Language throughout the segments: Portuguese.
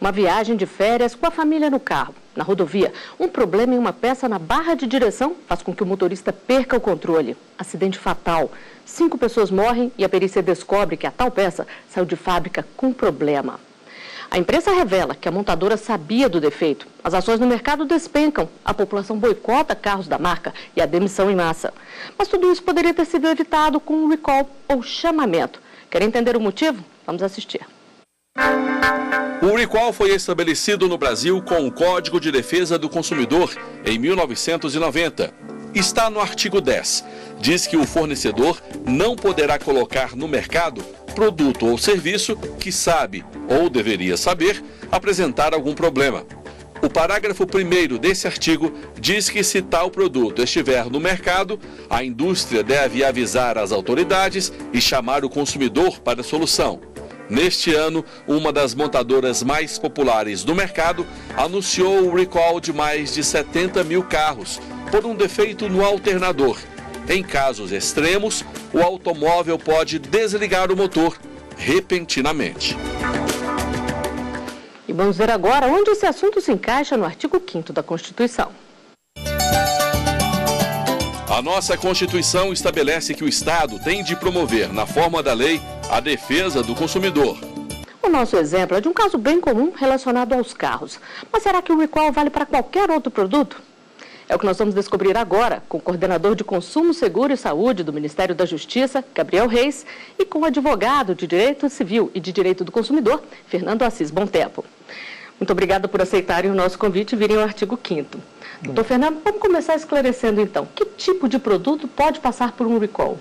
Uma viagem de férias com a família no carro. Na rodovia, um problema em uma peça na barra de direção faz com que o motorista perca o controle. Acidente fatal. 5 pessoas morrem e a perícia descobre que a tal peça saiu de fábrica com problema. A imprensa revela que a montadora sabia do defeito. As ações no mercado despencam, a população boicota carros da marca e a demissão em massa. Mas tudo isso poderia ter sido evitado com um recall ou chamamento. Quer entender o motivo? Vamos assistir. O recall foi estabelecido no Brasil com o Código de Defesa do Consumidor em 1990. Está no artigo 10. Diz que o fornecedor não poderá colocar no mercado produto ou serviço que sabe, ou deveria saber, apresentar algum problema. O parágrafo 1º desse artigo diz que se tal produto estiver no mercado, a indústria deve avisar as autoridades e chamar o consumidor para a solução. Neste ano, uma das montadoras mais populares do mercado anunciou o recall de mais de 70 mil carros por um defeito no alternador. Em casos extremos, o automóvel pode desligar o motor repentinamente. E vamos ver agora onde esse assunto se encaixa no artigo 5º da Constituição. A nossa Constituição estabelece que o Estado tem de promover, na forma da lei, a defesa do consumidor. O nosso exemplo é de um caso bem comum relacionado aos carros. Mas será que o recall vale para qualquer outro produto? É o que nós vamos descobrir agora com o coordenador de Consumo, Seguro e Saúde do Ministério da Justiça, Gabriel Reis, e com o advogado de Direito Civil e de Direito do Consumidor, Fernando Assis Bontempo. Muito obrigada por aceitarem o nosso convite e virem ao artigo 5º. Doutor Fernando, vamos começar esclarecendo então. Que tipo de produto pode passar por um recall?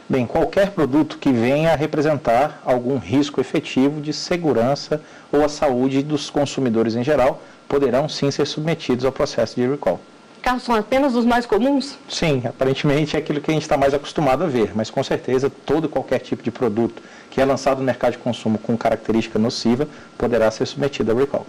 Bem, qualquer produto que venha a representar algum risco efetivo de segurança ou à saúde dos consumidores em geral, poderão sim ser submetidos ao processo de recall. Carros são apenas os mais comuns? Sim, aparentemente é aquilo que a gente está mais acostumado a ver, mas com certeza todo e qualquer tipo de produto que é lançado no mercado de consumo com característica nociva poderá ser submetido ao recall.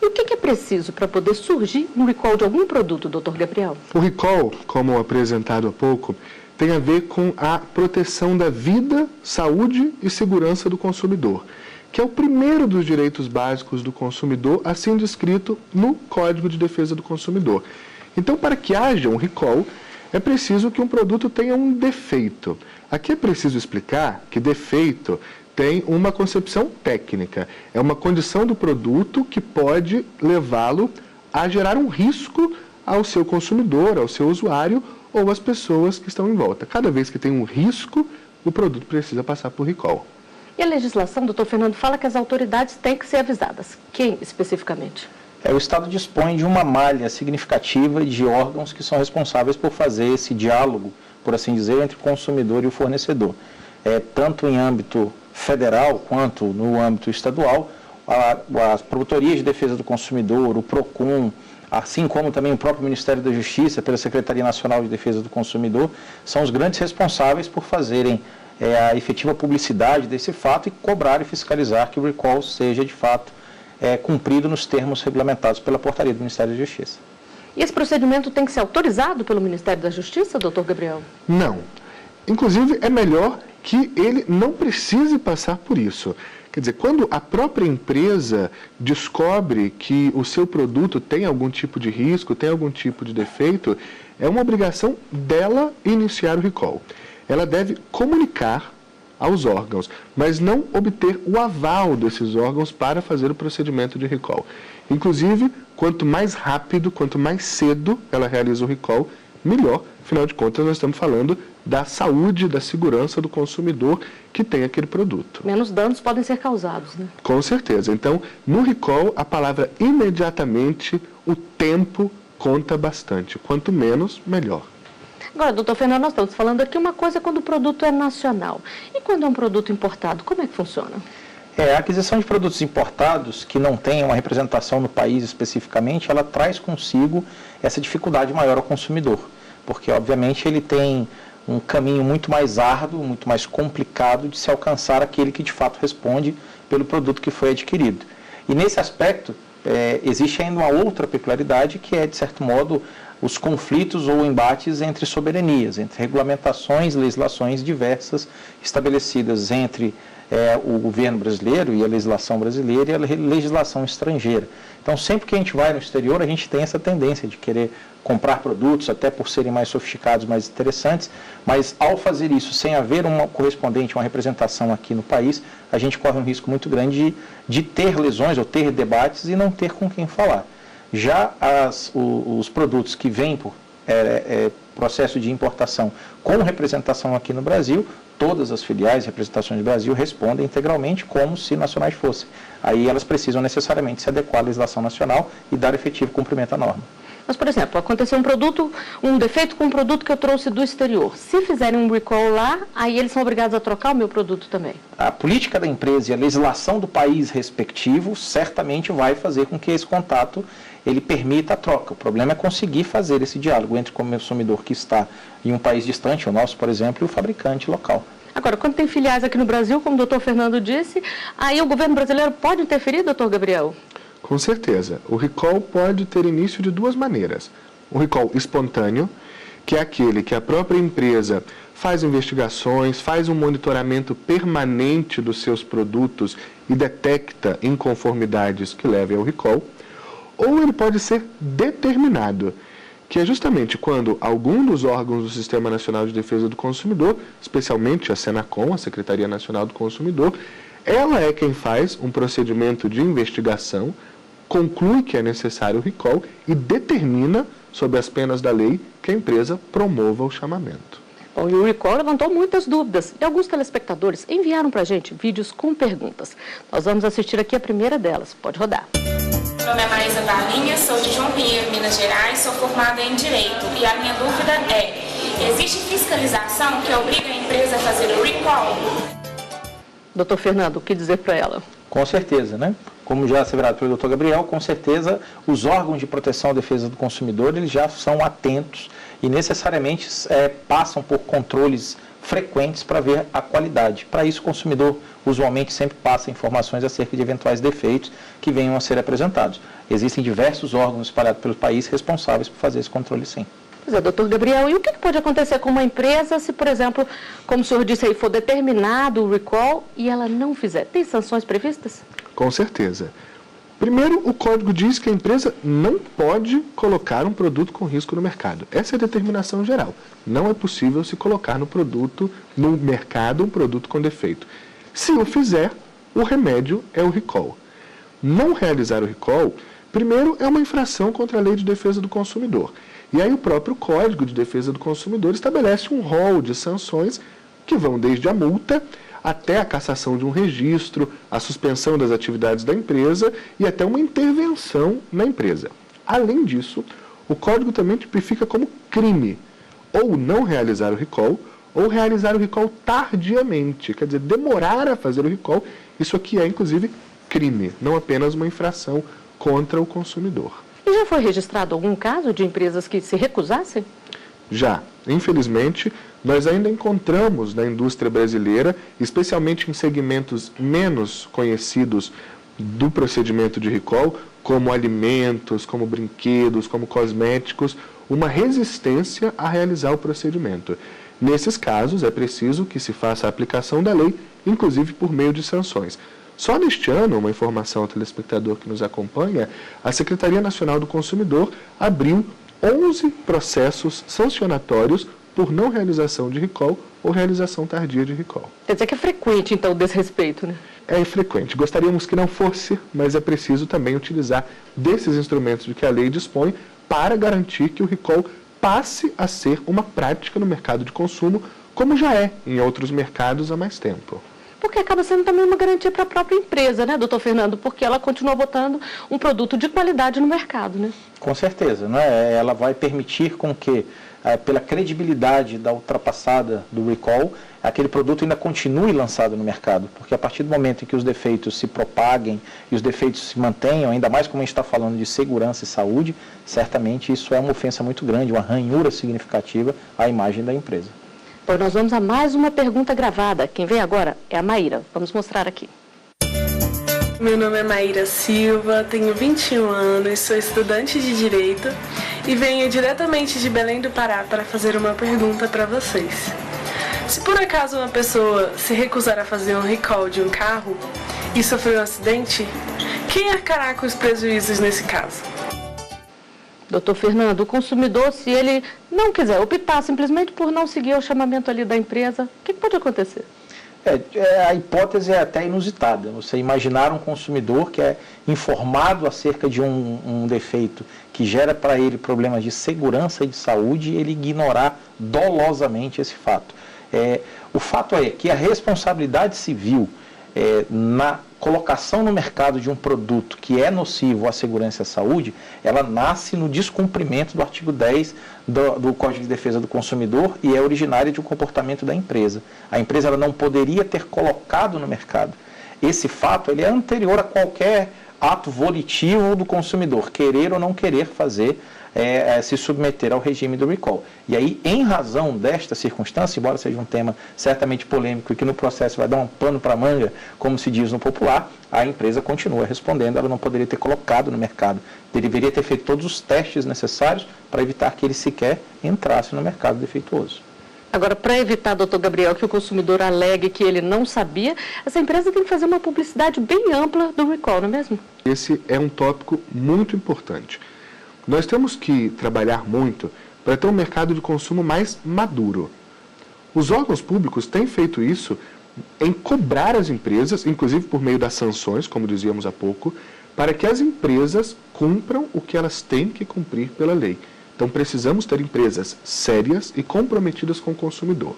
E o que é preciso para poder surgir um recall de algum produto, doutor Gabriel? O recall, como apresentado há pouco, tem a ver com a proteção da vida, saúde e segurança do consumidor, que é o primeiro dos direitos básicos do consumidor, assim descrito no Código de Defesa do Consumidor. Então, para que haja um recall, é preciso que um produto tenha um defeito. Aqui é preciso explicar que defeito tem uma concepção técnica. É uma condição do produto que pode levá-lo a gerar um risco ao seu consumidor, ao seu usuário ou às pessoas que estão em volta. Cada vez que tem um risco, o produto precisa passar por recall. E a legislação, doutor Fernando, fala que as autoridades têm que ser avisadas. Quem especificamente? O Estado dispõe de uma malha significativa de órgãos que são responsáveis por fazer esse diálogo, por assim dizer, entre o consumidor e o fornecedor. Tanto em âmbito federal quanto no âmbito estadual, as promotorias de defesa do consumidor, o PROCON, assim como também o próprio Ministério da Justiça, pela Secretaria Nacional de Defesa do Consumidor, são os grandes responsáveis por fazerem a efetiva publicidade desse fato e cobrar e fiscalizar que o recall seja de fato cumprido nos termos regulamentados pela portaria do Ministério da Justiça. E esse procedimento tem que ser autorizado pelo Ministério da Justiça, doutor Gabriel? Não. Inclusive, é melhor que ele não precise passar por isso. Quer dizer, quando a própria empresa descobre que o seu produto tem algum tipo de risco, tem algum tipo de defeito, é uma obrigação dela iniciar o recall. Ela deve comunicar aos órgãos, mas não obter o aval desses órgãos para fazer o procedimento de recall. Inclusive, quanto mais rápido, quanto mais cedo ela realiza o recall, melhor. Afinal de contas, nós estamos falando da saúde, da segurança do consumidor que tem aquele produto. Menos danos podem ser causados, né? Com certeza. Então, no recall, a palavra imediatamente, o tempo conta bastante. Quanto menos, melhor. Agora, doutor Fernando, nós estamos falando aqui uma coisa quando o produto é nacional. E quando é um produto importado, como é que funciona? A aquisição de produtos importados que não tenham uma representação no país especificamente, ela traz consigo essa dificuldade maior ao consumidor. Porque, obviamente, ele tem um caminho muito mais árduo, muito mais complicado de se alcançar aquele que de fato responde pelo produto que foi adquirido. E nesse aspecto, existe ainda uma outra peculiaridade que é, de certo modo, os conflitos ou embates entre soberanias, entre regulamentações, legislações diversas estabelecidas entre o governo brasileiro e a legislação brasileira e a legislação estrangeira. Então, sempre que a gente vai no exterior, a gente tem essa tendência de querer comprar produtos, até por serem mais sofisticados, mais interessantes, mas ao fazer isso sem haver uma correspondente, uma representação aqui no país, a gente corre um risco muito grande de ter lesões ou ter debates e não ter com quem falar. Já os produtos que vêm por processo de importação com representação aqui no Brasil, todas as filiais e representações do Brasil respondem integralmente como se nacionais fossem. Aí elas precisam necessariamente se adequar à legislação nacional e dar efetivo cumprimento à norma. Mas, por exemplo, aconteceu um defeito com um produto que eu trouxe do exterior. Se fizerem um recall lá, aí eles são obrigados a trocar o meu produto também? A política da empresa e a legislação do país respectivo certamente vai fazer com que esse contato ele permita a troca. O problema é conseguir fazer esse diálogo entre o consumidor que está em um país distante, o nosso, por exemplo, e o fabricante local. Agora, quando tem filiais aqui no Brasil, como o doutor Fernando disse, aí o governo brasileiro pode interferir, doutor Gabriel? Com certeza. O recall pode ter início de duas maneiras. O recall espontâneo, que é aquele que a própria empresa faz investigações, faz um monitoramento permanente dos seus produtos e detecta inconformidades que levem ao recall. Ou ele pode ser determinado, que é justamente quando algum dos órgãos do Sistema Nacional de Defesa do Consumidor, especialmente a Senacom, a Secretaria Nacional do Consumidor, ela é quem faz um procedimento de investigação, conclui que é necessário o recall e determina, sob as penas da lei, que a empresa promova o chamamento. Bom, e o recall levantou muitas dúvidas e alguns telespectadores enviaram para a gente vídeos com perguntas. Nós vamos assistir aqui a primeira delas. Pode rodar. Meu nome é Maísa Barlinha, sou de João Pinheiro, Minas Gerais, sou formada em Direito. E a minha dúvida é, existe fiscalização que obriga a empresa a fazer o recall? Doutor Fernando, o que dizer para ela? Com certeza, né? Como já asseverado pelo doutor Gabriel, com certeza os órgãos de proteção e defesa do consumidor eles já são atentos e necessariamente passam por controles frequentes para ver a qualidade. Para isso, o consumidor usualmente sempre passa informações acerca de eventuais defeitos que venham a ser apresentados. Existem diversos órgãos espalhados pelo país responsáveis por fazer esse controle, sim. Pois é, doutor Gabriel, e o que pode acontecer com uma empresa se, por exemplo, como o senhor disse aí, for determinado o recall e ela não fizer? Tem sanções previstas? Com certeza. Primeiro, o código diz que a empresa não pode colocar um produto com risco no mercado. Essa é a determinação geral. Não é possível se colocar no mercado um produto com defeito. Se o fizer, o remédio é o recall. Não realizar o recall, primeiro, é uma infração contra a Lei de Defesa do Consumidor. E aí o próprio Código de Defesa do Consumidor estabelece um rol de sanções que vão desde a multa até a cassação de um registro, a suspensão das atividades da empresa e até uma intervenção na empresa. Além disso, o Código também tipifica como crime ou não realizar o recall ou realizar o recall tardiamente, quer dizer, demorar a fazer o recall. Isso aqui é, inclusive, crime, não apenas uma infração contra o consumidor. E já foi registrado algum caso de empresas que se recusassem? Já. Infelizmente, nós ainda encontramos na indústria brasileira, especialmente em segmentos menos conhecidos do procedimento de recall, como alimentos, como brinquedos, como cosméticos, uma resistência a realizar o procedimento. Nesses casos, é preciso que se faça a aplicação da lei, inclusive por meio de sanções. Só neste ano, uma informação ao telespectador que nos acompanha, a Secretaria Nacional do Consumidor abriu 11 processos sancionatórios por não realização de recall ou realização tardia de recall. Quer dizer que é frequente, então, o desrespeito, né? É frequente. Gostaríamos que não fosse, mas é preciso também utilizar desses instrumentos de que a lei dispõe para garantir que o recall passe a ser uma prática no mercado de consumo, como já é em outros mercados há mais tempo. Porque acaba sendo também uma garantia para a própria empresa, né, doutor Fernando? Porque ela continua botando um produto de qualidade no mercado, né? Com certeza, né? Ela vai permitir com que, pela credibilidade da ultrapassada do recall, aquele produto ainda continue lançado no mercado. Porque a partir do momento em que os defeitos se propaguem e os defeitos se mantenham, ainda mais como a gente está falando de segurança e saúde, certamente isso é uma ofensa muito grande, uma ranhura significativa à imagem da empresa. Pois nós vamos a mais uma pergunta gravada. Quem vem agora é a Maíra. Vamos mostrar aqui. Meu nome é Maíra Silva, tenho 21 anos, sou estudante de Direito e venho diretamente de Belém do Pará para fazer uma pergunta para vocês. Se por acaso uma pessoa se recusar a fazer um recall de um carro e sofrer um acidente, quem arcará com os prejuízos nesse caso? Doutor Fernando, o consumidor, se ele não quiser optar simplesmente por não seguir o chamamento ali da empresa, o que pode acontecer? A hipótese é até inusitada. Você imaginar um consumidor que é informado acerca de um defeito que gera para ele problemas de segurança e de saúde e ele ignorar dolosamente esse fato. O fato é que a responsabilidade civil na colocação no mercado de um produto que é nocivo à segurança e à saúde, ela nasce no descumprimento do artigo 10 do Código de Defesa do Consumidor e é originária de um comportamento da empresa. A empresa ela não poderia ter colocado no mercado. Esse fato ele é anterior a qualquer ato volitivo do consumidor, querer ou não querer fazer, se submeter ao regime do recall. E aí, em razão desta circunstância, embora seja um tema certamente polêmico e que no processo vai dar um pano para a manga, como se diz no popular, a empresa continua respondendo, ela não poderia ter colocado no mercado, deveria ter feito todos os testes necessários para evitar que ele sequer entrasse no mercado defeituoso. Agora, para evitar, doutor Gabriel, que o consumidor alegue que ele não sabia, essa empresa tem que fazer uma publicidade bem ampla do recall, não é mesmo? Esse é um tópico muito importante. Nós temos que trabalhar muito para ter um mercado de consumo mais maduro. Os órgãos públicos têm feito isso em cobrar as empresas, inclusive por meio das sanções, como dizíamos há pouco, para que as empresas cumpram o que elas têm que cumprir pela lei. Então precisamos ter empresas sérias e comprometidas com o consumidor.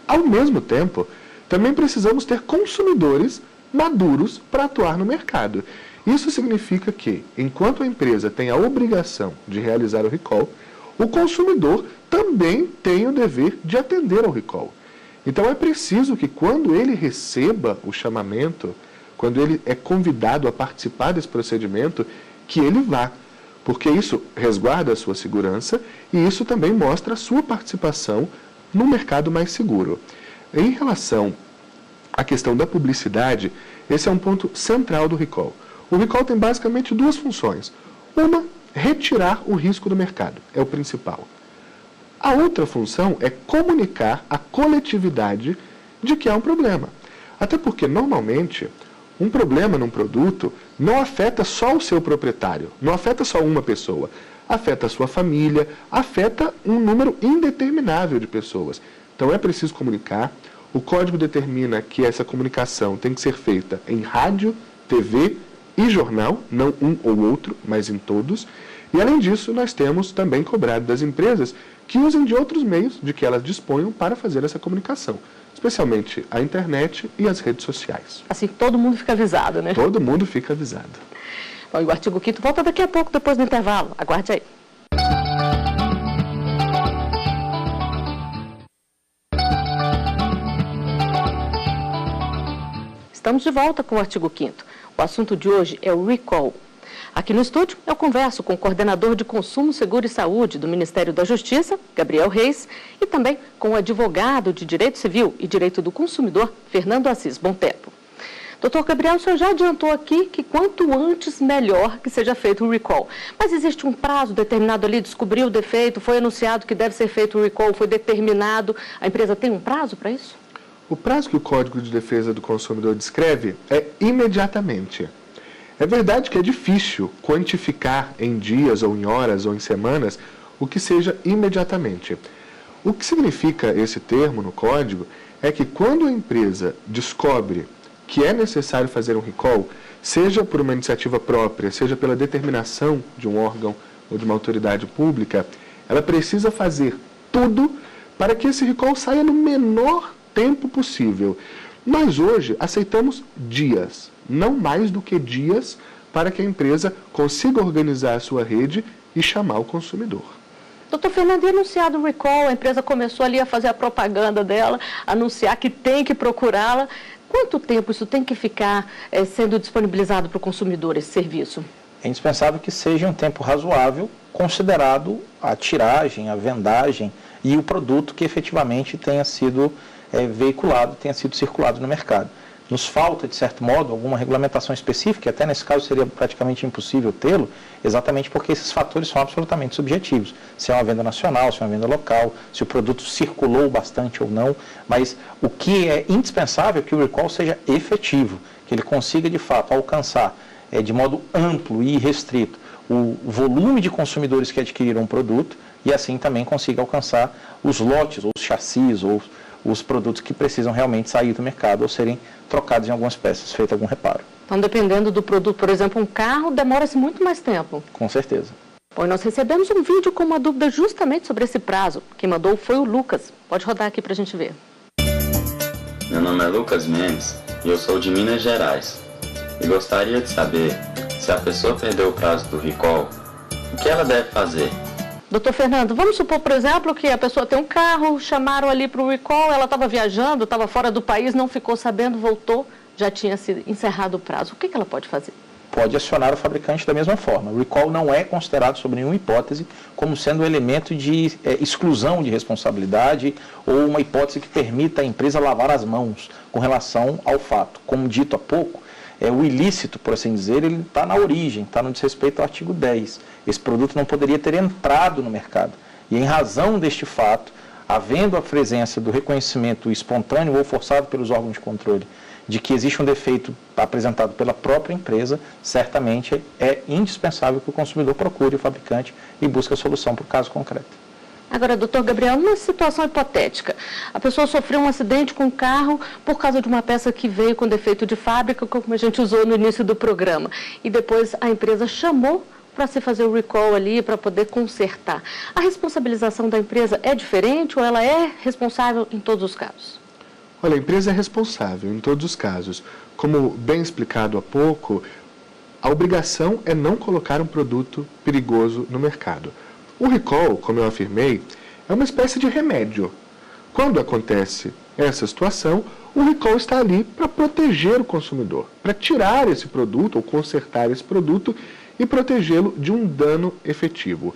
Ao mesmo tempo, também precisamos ter consumidores maduros para atuar no mercado. Isso significa que, enquanto a empresa tem a obrigação de realizar o recall, o consumidor também tem o dever de atender ao recall. Então é preciso que quando ele receba o chamamento, quando ele é convidado a participar desse procedimento, que ele vá. Porque isso resguarda a sua segurança e isso também mostra a sua participação no mercado mais seguro. Em relação à questão da publicidade, esse é um ponto central do recall. O recall tem basicamente duas funções. Uma, retirar o risco do mercado, é o principal. A outra função é comunicar à coletividade de que há um problema. Até porque, normalmente, um problema num produto não afeta só o seu proprietário, não afeta só uma pessoa. Afeta a sua família, afeta um número indeterminável de pessoas. Então é preciso comunicar. O código determina que essa comunicação tem que ser feita em rádio, TV e jornal, não um ou outro, mas em todos. E além disso, nós temos também cobrado das empresas que usem de outros meios de que elas disponham para fazer essa comunicação, especialmente a internet e as redes sociais. Assim, todo mundo fica avisado, né? Todo mundo fica avisado. Bom, e o artigo 5º volta daqui a pouco, depois do intervalo. Aguarde aí. Estamos de volta com o artigo 5º. O assunto de hoje é o recall. Aqui no estúdio eu converso com o coordenador de Consumo, Seguro e Saúde do Ministério da Justiça, Gabriel Reis, e também com o advogado de Direito Civil e Direito do Consumidor, Fernando Assis Bom Tempo. Doutor Gabriel, o senhor já adiantou aqui que quanto antes, melhor que seja feito o recall. Mas existe um prazo determinado ali, descobriu o defeito, foi anunciado que deve ser feito o recall, foi determinado. A empresa tem um prazo para isso? O prazo que o Código de Defesa do Consumidor descreve é imediatamente. É verdade que é difícil quantificar em dias ou em horas ou em semanas o que seja imediatamente. O que significa esse termo no Código é que quando a empresa descobre que é necessário fazer um recall, seja por uma iniciativa própria, seja pela determinação de um órgão ou de uma autoridade pública, ela precisa fazer tudo para que esse recall saia no menor tempo possível. Nós hoje aceitamos dias, não mais do que dias, para que a empresa consiga organizar a sua rede e chamar o consumidor. Doutor Fernando, e anunciado o recall, a empresa começou ali a fazer a propaganda dela, anunciar que tem que procurá-la. Quanto tempo isso tem que ficar sendo disponibilizado para o consumidor, esse serviço? É indispensável que seja um tempo razoável, considerado a tiragem, a vendagem e o produto que efetivamente tenha sido veiculado, tenha sido circulado no mercado. nos falta, de certo modo, alguma regulamentação específica, e até nesse caso seria praticamente impossível tê-lo, exatamente porque esses fatores são absolutamente subjetivos. Se é uma venda nacional, se é uma venda local, se o produto circulou bastante ou não, mas o que é indispensável é que o recall seja efetivo, que ele consiga, de fato, alcançar de modo amplo e restrito o volume de consumidores que adquiriram um produto e assim também consiga alcançar os lotes, ou os chassis, ou os produtos que precisam realmente sair do mercado ou serem trocados em algumas peças, feito algum reparo. Então, dependendo do produto, por exemplo, um carro, demora-se muito mais tempo. Com certeza. Bom, nós recebemos um vídeo com uma dúvida justamente sobre esse prazo. Quem mandou foi o Lucas. Pode rodar aqui para a gente ver. Meu nome é Lucas Mendes e eu sou de Minas Gerais. E gostaria de saber, se a pessoa perdeu o prazo do recall, o que ela deve fazer? Doutor Fernando, vamos supor, por exemplo, que a pessoa tem um carro, chamaram ali para o recall, ela estava viajando, estava fora do país, não ficou sabendo, voltou, já tinha sido encerrado o prazo. O que ela pode fazer? Pode acionar o fabricante da mesma forma. O recall não é considerado, sob nenhuma hipótese, como sendo um elemento de exclusão de responsabilidade ou uma hipótese que permita a empresa lavar as mãos com relação ao fato. Como dito há pouco, o ilícito, por assim dizer, ele está na origem, está no desrespeito ao artigo 10. Esse produto não poderia ter entrado no mercado. E em razão deste fato, havendo a presença do reconhecimento espontâneo ou forçado pelos órgãos de controle de que existe um defeito apresentado pela própria empresa, certamente é indispensável que o consumidor procure o fabricante e busque a solução para o caso concreto. Agora, doutor Gabriel, numa situação hipotética, a pessoa sofreu um acidente com o carro por causa de uma peça que veio com defeito de fábrica, como a gente usou no início do programa, e depois a empresa chamou para se fazer o recall ali, para poder consertar. A responsabilização da empresa é diferente ou ela é responsável em todos os casos? Olha, a empresa é responsável em todos os casos. Como bem explicado há pouco, a obrigação é não colocar um produto perigoso no mercado. O recall, como eu afirmei, é uma espécie de remédio. Quando acontece essa situação, o recall está ali para proteger o consumidor, para tirar esse produto ou consertar esse produto e protegê-lo de um dano efetivo.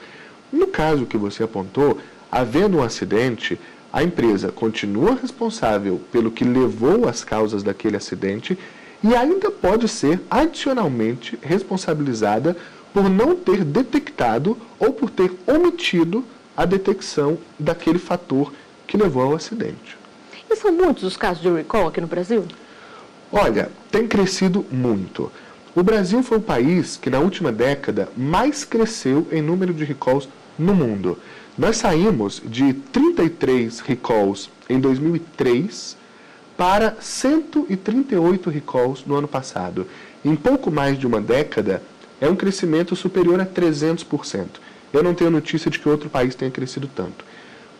No caso que você apontou, havendo um acidente, a empresa continua responsável pelo que levou às causas daquele acidente e ainda pode ser adicionalmente responsabilizada por não ter detectado ou por ter omitido a detecção daquele fator que levou ao acidente. E são muitos os casos de recall aqui no Brasil? Olha, tem crescido muito. O Brasil foi o país que na última década mais cresceu em número de recalls no mundo. Nós saímos de 33 recalls em 2003 para 138 recalls no ano passado. Em pouco mais de uma década, é um crescimento superior a 300%. Eu não tenho notícia de que outro país tenha crescido tanto.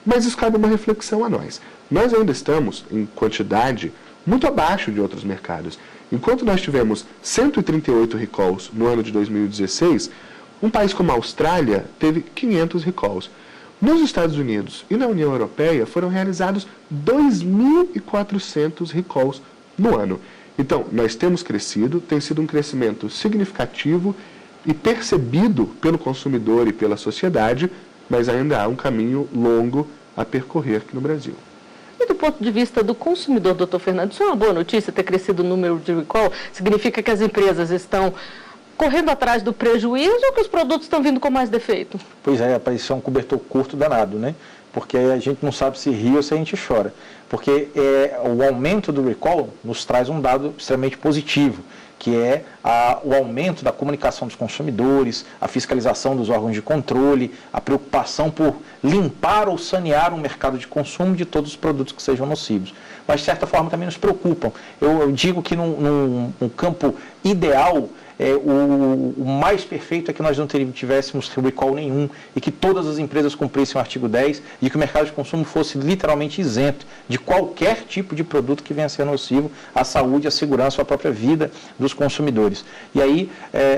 Mas isso cabe uma reflexão a nós. Nós ainda estamos, em quantidade, muito abaixo de outros mercados. Enquanto nós tivemos 138 recalls no ano de 2016, um país como a Austrália teve 500 recalls. Nos Estados Unidos e na União Europeia foram realizados 2.400 recalls no ano. Então, nós temos crescido, tem sido um crescimento significativo e percebido pelo consumidor e pela sociedade, mas ainda há um caminho longo a percorrer aqui no Brasil. E do ponto de vista do consumidor, doutor Fernando, isso é uma boa notícia ter crescido o número de recall? Significa que as empresas estão correndo atrás do prejuízo ou que os produtos estão vindo com mais defeito? Pois é, isso é um cobertor curto danado, né? Porque a gente não sabe se ri ou se a gente chora. Porque o aumento do recall nos traz um dado extremamente positivo, que é o aumento da comunicação dos consumidores, a fiscalização dos órgãos de controle, a preocupação por limpar ou sanear o mercado de consumo de todos os produtos que sejam nocivos. Mas, de certa forma, também nos preocupam. Eu digo que num campo ideal, o mais perfeito é que nós não tivéssemos recall nenhum e que todas as empresas cumprissem o artigo 10 e que o mercado de consumo fosse literalmente isento de qualquer tipo de produto que venha a ser nocivo à saúde, à segurança, à própria vida dos consumidores. E aí,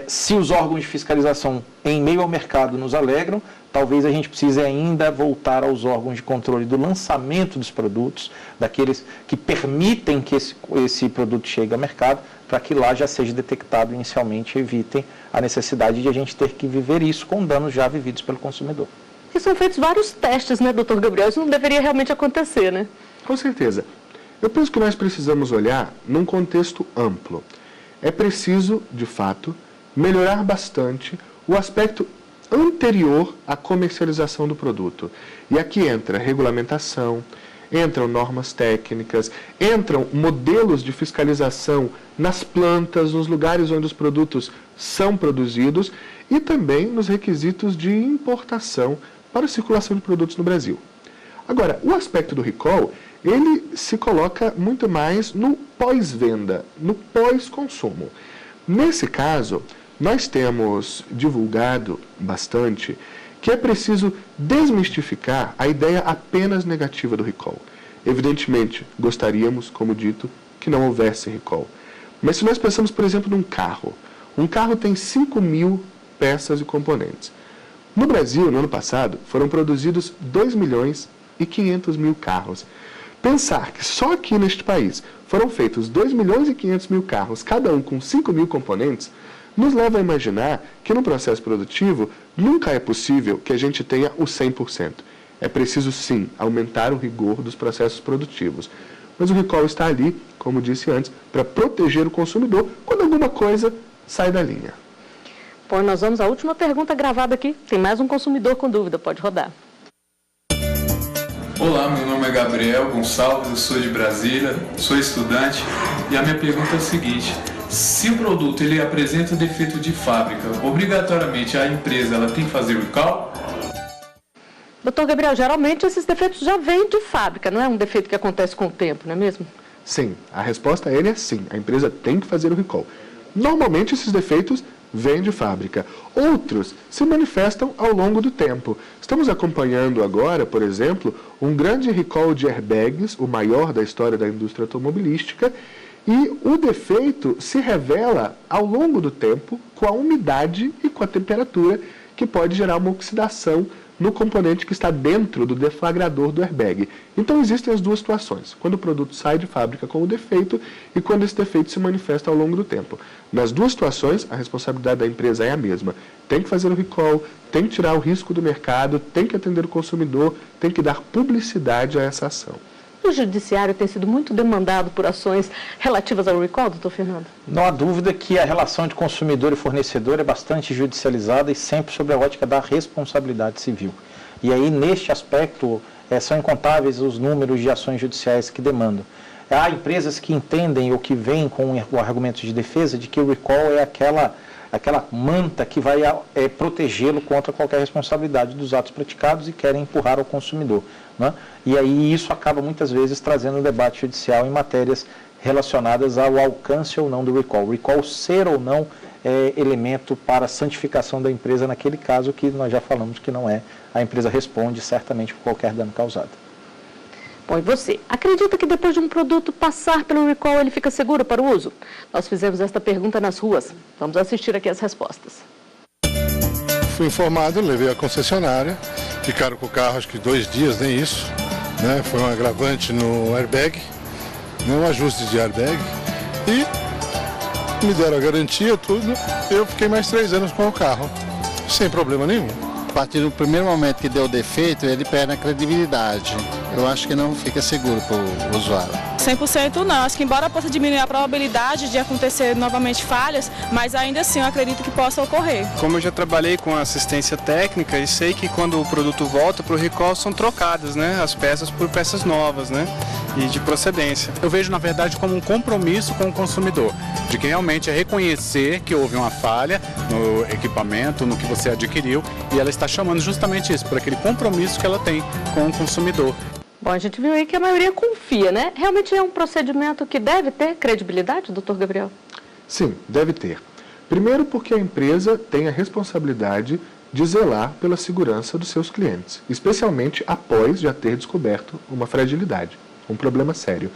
se os órgãos de fiscalização em meio ao mercado nos alegram, talvez a gente precise ainda voltar aos órgãos de controle do lançamento dos produtos, daqueles que permitem que esse produto chegue ao mercado, para que lá já seja detectado inicialmente e evitem a necessidade de a gente ter que viver isso com danos já vividos pelo consumidor. E são feitos vários testes, né, doutor Gabriel? Isso não deveria realmente acontecer, né? Com certeza. Eu penso que nós precisamos olhar num contexto amplo. É preciso, de fato, melhorar bastante o aspecto anterior à comercialização do produto. E aqui entra regulamentação, entram normas técnicas, entram modelos de fiscalização nas plantas, nos lugares onde os produtos são produzidos e também nos requisitos de importação para a circulação de produtos no Brasil. Agora, o aspecto do recall, ele se coloca muito mais no pós-venda, no pós-consumo. Nesse caso, nós temos divulgado bastante que é preciso desmistificar a ideia apenas negativa do recall. Evidentemente, gostaríamos, como dito, que não houvesse recall. Mas se nós pensamos, por exemplo, num carro. Um carro tem 5.000 peças e componentes. No Brasil, no ano passado, foram produzidos 2.500.000 carros. Pensar que só aqui neste país foram feitos 2.500.000 carros, cada um com 5.000 componentes, nos leva a imaginar que no processo produtivo nunca é possível que a gente tenha o 100%. É preciso, sim, aumentar o rigor dos processos produtivos. Mas o recall está ali, como disse antes, para proteger o consumidor quando alguma coisa sai da linha. Bom, nós vamos à última pergunta gravada aqui. Tem mais um consumidor com dúvida, pode rodar. Olá, meu nome é Gabriel Gonçalves, eu sou de Brasília, sou estudante e a minha pergunta é a seguinte: se o produto ele apresenta defeito de fábrica, obrigatoriamente a empresa ela tem que fazer o recall? Doutor Gabriel, geralmente esses defeitos já vêm de fábrica, não é um defeito que acontece com o tempo, não é mesmo? Sim, a resposta a ele é sim, a empresa tem que fazer o recall. Normalmente esses defeitos vêm de fábrica. Outros se manifestam ao longo do tempo. Estamos acompanhando agora, por exemplo, um grande recall de airbags, o maior da história da indústria automobilística, e o defeito se revela ao longo do tempo com a umidade e com a temperatura, que pode gerar uma oxidação no componente que está dentro do deflagrador do airbag. Então existem as duas situações, quando o produto sai de fábrica com o defeito e quando esse defeito se manifesta ao longo do tempo. Nas duas situações, a responsabilidade da empresa é a mesma. Tem que fazer o recall, tem que tirar o risco do mercado, tem que atender o consumidor, tem que dar publicidade a essa ação. O judiciário tem sido muito demandado por ações relativas ao recall, doutor Fernando? Não há dúvida que a relação de consumidor e fornecedor é bastante judicializada e sempre sob a ótica da responsabilidade civil. E aí, neste aspecto, são incontáveis os números de ações judiciais que demandam. Há empresas que entendem ou que vêm com o argumento de defesa de que o recall é aquela manta que vai protegê-lo contra qualquer responsabilidade dos atos praticados e querem empurrar ao consumidor, né? E aí isso acaba muitas vezes trazendo um debate judicial em matérias relacionadas ao alcance ou não do recall. O recall ser ou não elemento para a santificação da empresa naquele caso que nós já falamos que não é. A empresa responde certamente por qualquer dano causado. Bom, e você? Acredita que depois de um produto passar pelo recall ele fica seguro para o uso? Nós fizemos esta pergunta nas ruas. Vamos assistir aqui as respostas. Fui informado, levei a concessionária, ficaram com o carro acho que 2 dias, nem isso, né? Foi um agravante no airbag, um ajuste de airbag e me deram a garantia, tudo. Eu fiquei mais 3 anos com o carro, sem problema nenhum. A partir do primeiro momento que deu defeito, ele perde a credibilidade. Eu acho que não fica seguro para o usuário. 100% não. Acho que embora possa diminuir a probabilidade de acontecer novamente falhas, mas ainda assim eu acredito que possa ocorrer. Como eu já trabalhei com assistência técnica e sei que quando o produto volta para o recall são trocadas, né, as peças por peças novas, né, e de procedência. Eu vejo na verdade como um compromisso com o consumidor, de que realmente é reconhecer que houve uma falha no equipamento, no que você adquiriu, e ela está chamando justamente isso, por aquele compromisso que ela tem com o consumidor. Bom, a gente viu aí que a maioria confia, né? Realmente é um procedimento que deve ter credibilidade, doutor Gabriel? Sim, deve ter. Primeiro porque a empresa tem a responsabilidade de zelar pela segurança dos seus clientes, especialmente após já ter descoberto uma fragilidade, um problema sério.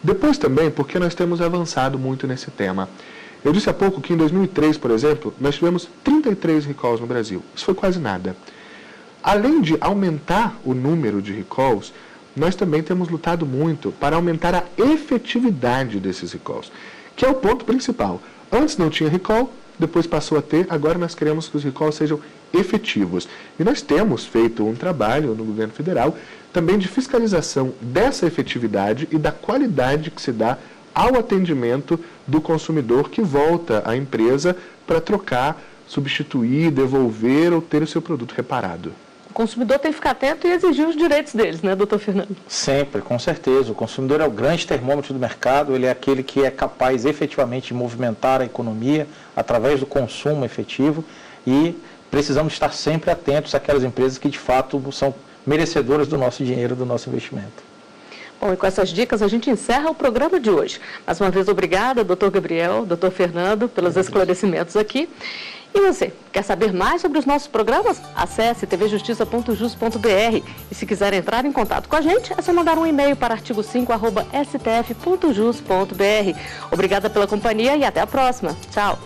Depois também porque nós temos avançado muito nesse tema. Eu disse há pouco que em 2003, por exemplo, nós tivemos 33 recalls no Brasil. Isso foi quase nada. Além de aumentar o número de recalls, nós também temos lutado muito para aumentar a efetividade desses recalls, que é o ponto principal. Antes não tinha recall, depois passou a ter, agora nós queremos que os recalls sejam efetivos. E nós temos feito um trabalho no governo federal também de fiscalização dessa efetividade e da qualidade que se dá ao atendimento do consumidor que volta à empresa para trocar, substituir, devolver ou ter o seu produto reparado. O consumidor tem que ficar atento e exigir os direitos deles, né, doutor Fernando? Sempre, com certeza. O consumidor é o grande termômetro do mercado, ele é aquele que é capaz efetivamente de movimentar a economia através do consumo efetivo e precisamos estar sempre atentos àquelas empresas que de fato são merecedoras do nosso dinheiro, do nosso investimento. Bom, e com essas dicas a gente encerra o programa de hoje. Mais uma vez, obrigada, doutor Gabriel, doutor Fernando, pelos esclarecimentos aqui. E você, quer saber mais sobre os nossos programas? Acesse tvjustiça.jus.br e se quiser entrar em contato com a gente, é só mandar um e-mail para artigo5@stf.jus.br. Obrigada pela companhia e até a próxima. Tchau!